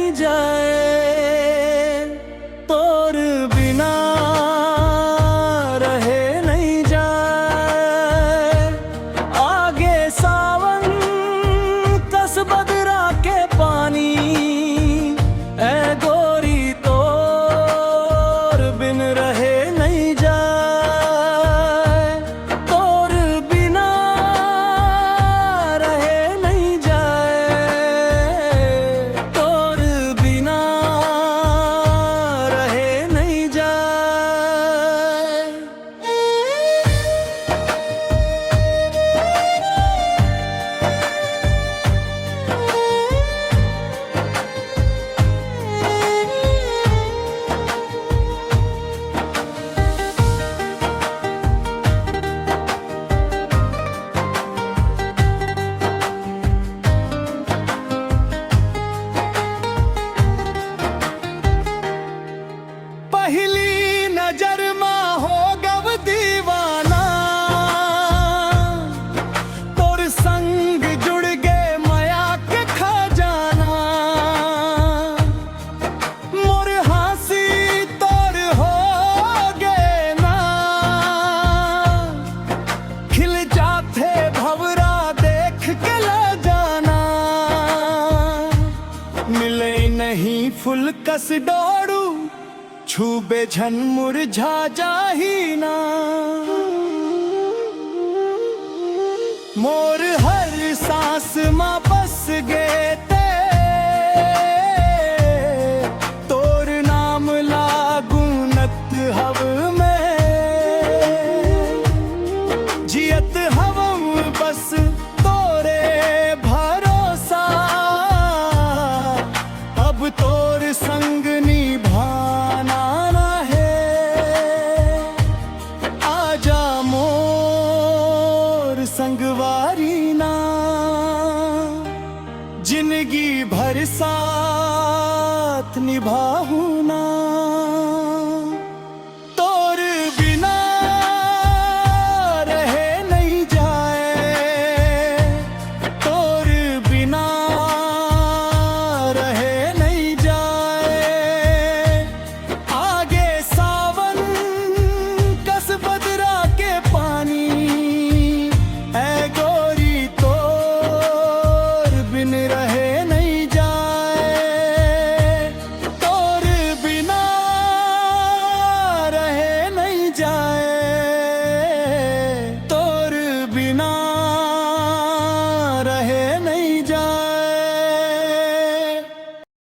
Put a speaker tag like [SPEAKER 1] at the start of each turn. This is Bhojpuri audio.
[SPEAKER 1] नहीं जाए, तोर बिना रहे नहीं जाए। आगे सावन कस बदरा के पानी, ऐ गोरी तोर बिन रहे नहीं जाए, तोर बिना रहे नहीं जाए, तोर बिना रहे नहीं जाए। पहली नजर मां हो गव दीवाना, तोर संग जुड़ गे माया के खजाना। मोर हासी तोर हो गे ना, खिल जाते भवरा देख के ले जाना। मिले नहीं फुल कस डोड़ू, छूबे झन मुरझा जाही ना। मोर हर सांस मां बस गे ते, तोर नाम लागूनत हव में। जियत हवम बस तोरे भरोसा, अब तोर संग निभाना ना है। आजा मोर संगवारी ना, जिंदगी भर साथ निभाऊं ना।